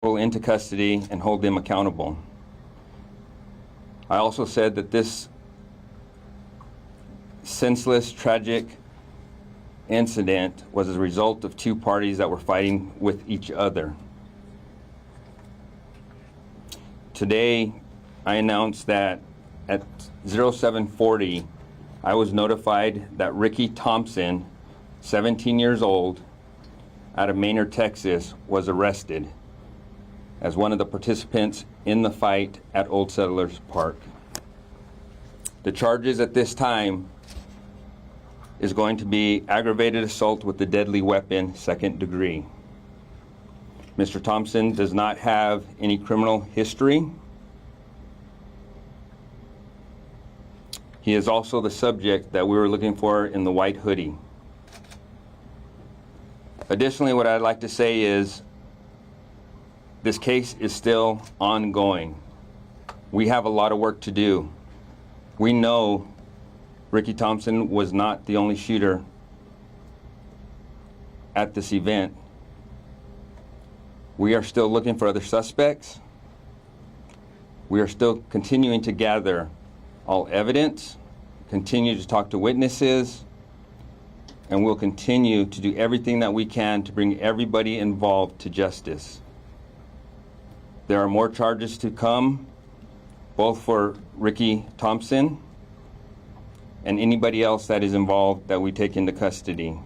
into custody and hold them accountable. I also said that this senseless, tragic incident was a result of two parties that were fighting with each other. Today, I announced that at 0740, I was notified that Ricky Thompson, 17 years old, out of Maynard, Texas, was arrested as one of the participants in the fight at Old Settlers Park. The charges at this time is going to be aggravated assault with a deadly weapon, 2nd degree. Mr. Thompson does not have any criminal history. He is also the subject that we were looking for in the white hoodie. Additionally, what I'd like to say is this case is still ongoing. We have a lot of work to do. We know Ricky Thompson was not the only shooter at this event. We are still looking for other suspects. We are still continuing to gather all evidence, continue to talk to witnesses, and we'll continue to do everything that we can to bring everybody involved to justice. There are more charges to come, both for Ricky Thompson and anybody else that is involved that we take into custody.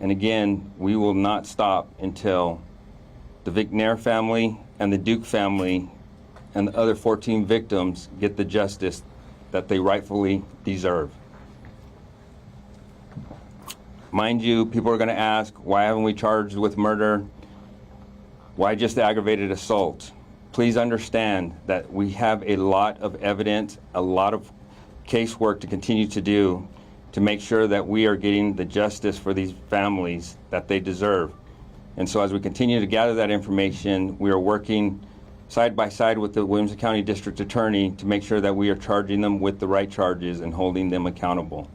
And again, we will not stop until the McNair family and the Duke family and the other 14 victims get the justice that they rightfully deserve. Mind you, people are going to ask, why haven't we charged with murder? Why just aggravated assault? Please understand that we have a lot of evidence, a lot of casework to continue to do to make sure that we are getting the justice for these families that they deserve. And so as we continue to gather that information, we are working side by side with the Williamson County District Attorney to make sure that we are charging them with the right charges and holding them accountable.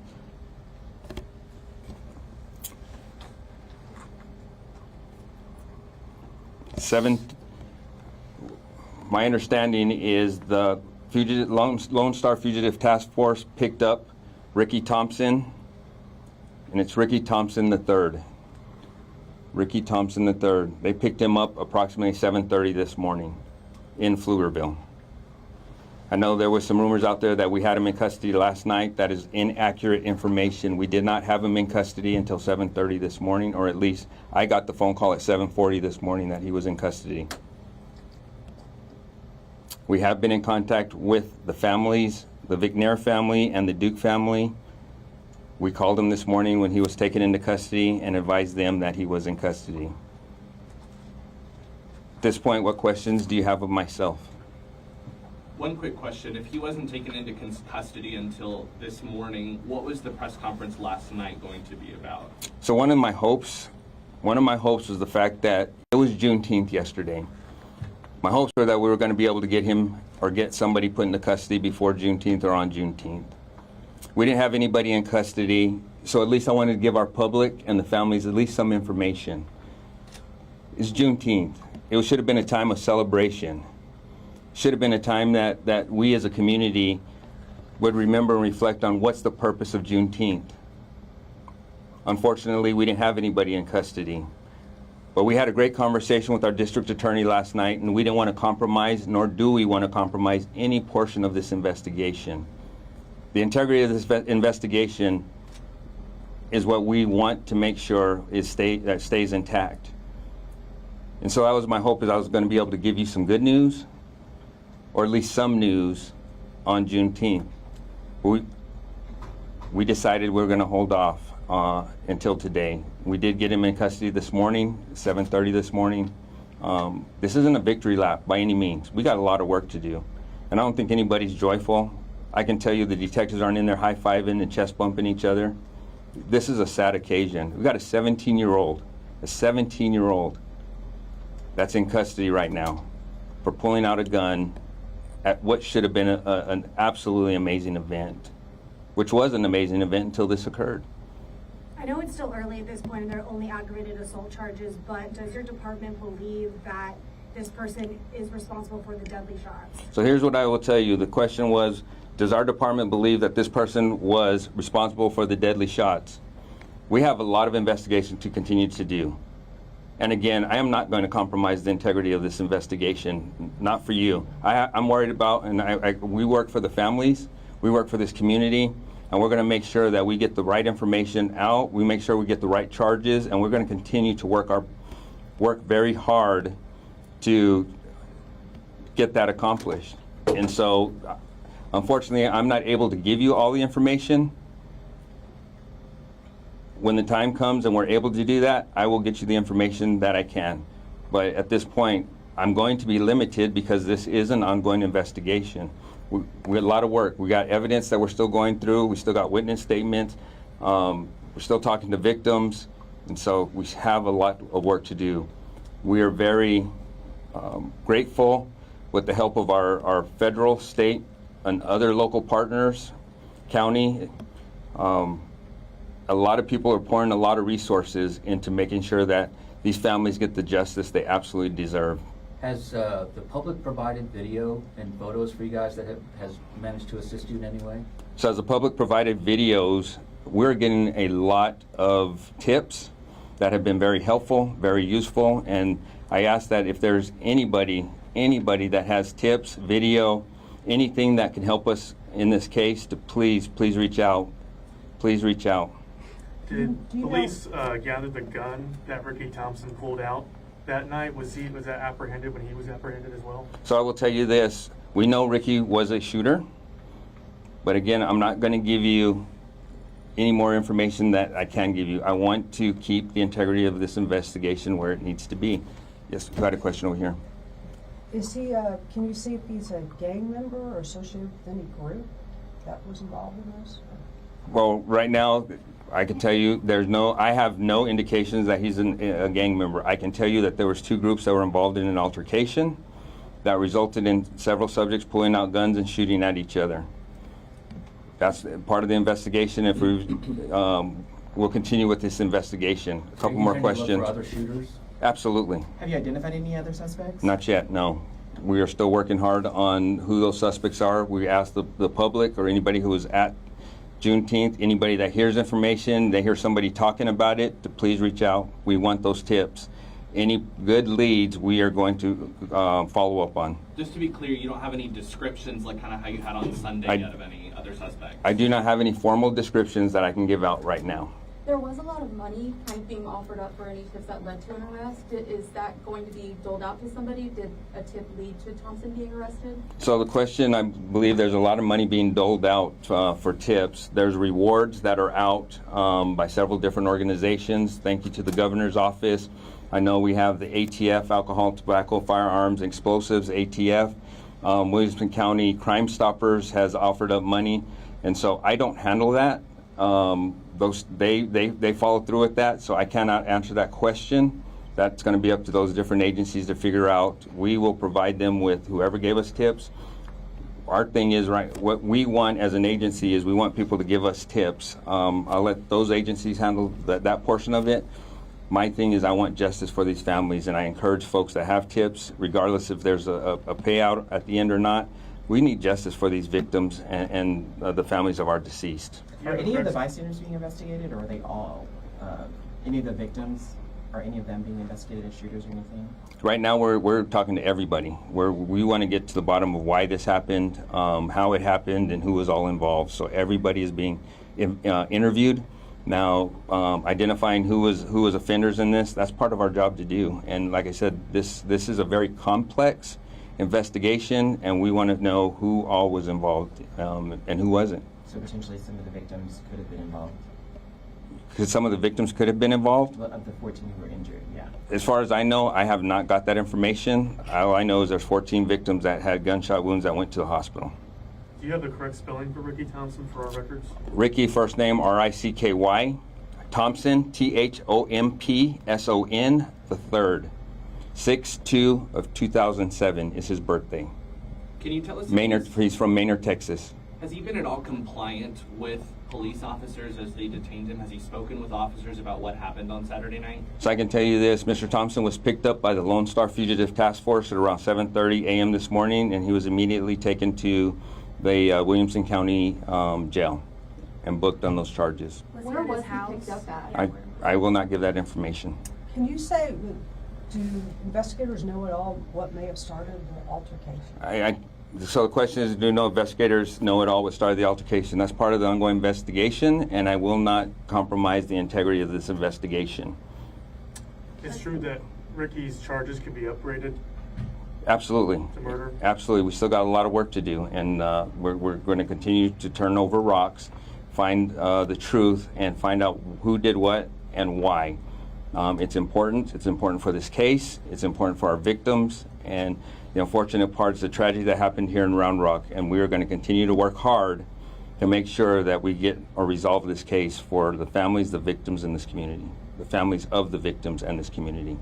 My understanding is the Lone Star Fugitive Task Force picked up Ricky Thompson, and it's Ricky Thompson III. Ricky Thompson III. They picked him up approximately 7:30 this morning in Pflugerville. I know there was some rumors out there that we had him in custody last night. That is inaccurate information. We did not have him in custody until 7:30 this morning, or at least I got the phone call at 7:40 this morning that he was in custody. We have been in contact with the families, the McNair family and the Duke family. We called him this morning when he was taken into custody and advised them that he was in custody. At this point, what questions do you have of myself? One quick question. If he wasn't taken into custody until this morning, what was the press conference last night going to be about? So one of my hopes was the fact that it was Juneteenth yesterday. My hopes were that we were going to be able to get him or get somebody put into custody before Juneteenth or on Juneteenth. We didn't have anybody in custody, so at least I wanted to give our public and the families at least some information. It's Juneteenth. It should have been a time of celebration. Should have been a time that we as a community would remember and reflect on what's the purpose of Juneteenth. Unfortunately, we didn't have anybody in custody. But we had a great conversation with our district attorney last night, and we didn't want to compromise, nor do we want to compromise any portion of this investigation. The integrity of this investigation is what we want to make sure that stays intact. And so that was my hope, is I was going to be able to give you some good news, or at least some news on Juneteenth. We decided we were going to hold off until today. We did get him in custody this morning, 7:30 this morning. This isn't a victory lap by any means. We got a lot of work to do, and I don't think anybody's joyful. I can tell you the detectives aren't in there high-fiving and chest bumping each other. This is a sad occasion. We've got a 17-year-old that's in custody right now for pulling out a gun at what should have been an absolutely amazing event, which was an amazing event until this occurred. I know it's still early at this point and they're only aggravated assault charges, but does your department believe that this person is responsible for the deadly shots? So here's what I will tell you. The question was, does our department believe that this person was responsible for the deadly shots? We have a lot of investigation to continue to do. And again, I am not going to compromise the integrity of this investigation, not for you. I'm worried about, and we work for the families, we work for this community, and we're going to make sure that we get the right information out, we make sure we get the right charges, and we're going to continue to work very hard to get that accomplished. And so, unfortunately, I'm not able to give you all the information. When the time comes and we're able to do that, I will get you the information that I can. But at this point, I'm going to be limited because this is an ongoing investigation. We have a lot of work. We got evidence that we're still going through. We still got witness statements. We're still talking to victims. And so we have a lot of work to do. We are very grateful with the help of our federal, state, and other local partners, county. A lot of people are pouring a lot of resources into making sure that these families get the justice they absolutely deserve. Has the public provided video and photos for you guys that has managed to assist you in any way? So as the public provided videos, we're getting a lot of tips that have been very helpful, very useful, and I ask that if there's anybody that has tips, video, anything that can help us in this case, to please reach out. Please reach out. Did police gather the gun that Ricky Thompson pulled out that night? Was that apprehended when he was apprehended as well? So I will tell you this. We know Ricky was a shooter, but again, I'm not going to give you any more information that I can give you. I want to keep the integrity of this investigation where it needs to be. Yes, you had a question over here. Is he, can you see if he's a gang member or associated with any group that was involved in this? Well, right now, I can tell you I have no indications that he's a gang member. I can tell you that there was 2 groups that were involved in an altercation that resulted in several subjects pulling out guns and shooting at each other. That's part of the investigation. If we'll continue with this investigation. A couple more questions. Look for other shooters? Absolutely. Have you identified any other suspects? Not yet, no. We are still working hard on who those suspects are. We ask the public or anybody who was at Juneteenth, anybody that hears information, they hear somebody talking about it, to please reach out. We want those tips. Any good leads, we are going to follow up on. Just to be clear, you don't have any descriptions like kind of how you had on Sunday yet of any other suspects? I do not have any formal descriptions that I can give out right now. There was a lot of money kind of being offered up for any tips that led to an arrest. Is that going to be doled out to somebody? Did a tip lead to Thompson being arrested? So the question, I believe there's a lot of money being doled out for tips. There's rewards that are out by several different organizations. Thank you to the governor's office. I know we have the ATF, Alcohol, Tobacco, Firearms, and Explosives, ATF. Williamson County Crime Stoppers has offered up money. And so I don't handle that. They follow through with that, so I cannot answer that question. That's going to be up to those different agencies to figure out. We will provide them with whoever gave us tips. Our thing is, right, what we want as an agency is we want people to give us tips. I'll let those agencies handle that portion of it. My thing is I want justice for these families, and I encourage folks that have tips, regardless if there's a payout at the end or not. We need justice for these victims and the families of our deceased. Are any of the bystanders being investigated, or are they all? Any of the victims, are any of them being investigated as shooters or anything? Right now, we're talking to everybody. We want to get to the bottom of why this happened, how it happened, and who was all involved. So everybody is being interviewed. Now, identifying who was offenders in this, that's part of our job to do. And like I said, this is a very complex investigation, and we want to know who all was involved and who wasn't. So potentially some of the victims could have been involved? Because some of the victims could have been involved? Well, of the 14 who were injured, yeah. As far as I know, I have not got that information. All I know is there's 14 victims that had gunshot wounds that went to the hospital. Do you have the correct spelling for Ricky Thompson for our records? Ricky, first name Ricky. Thompson, Thompson, the third. 6/2 of 2007 is his birthday. Can you tell us? Maynard, he's from Maynard, Texas. Has he been at all compliant with police officers as they detained him? Has he spoken with officers about what happened on Saturday night? So I can tell you this, Mr. Thompson was picked up by the Lone Star Fugitive Task Force at around 7:30 a.m. this morning, and he was immediately taken to the Williamson County jail and booked on those charges. Where was he picked up at? I will not give that information. Can you say, do investigators know at all what may have started the altercation? So the question is, do no investigators know at all what started the altercation? That's part of the ongoing investigation, and I will not compromise the integrity of this investigation. It's true that Ricky's charges could be upgraded Absolutely. to murder. Absolutely. We still got a lot of work to do, and we're going to continue to turn over rocks, find the truth, and find out who did what and why. It's important. It's important for this case. It's important for our victims, and the unfortunate part is the tragedy that happened here in Round Rock, and we are going to continue to work hard to make sure that we get or resolve this case for the families, the victims in this community, the families of the victims and this community.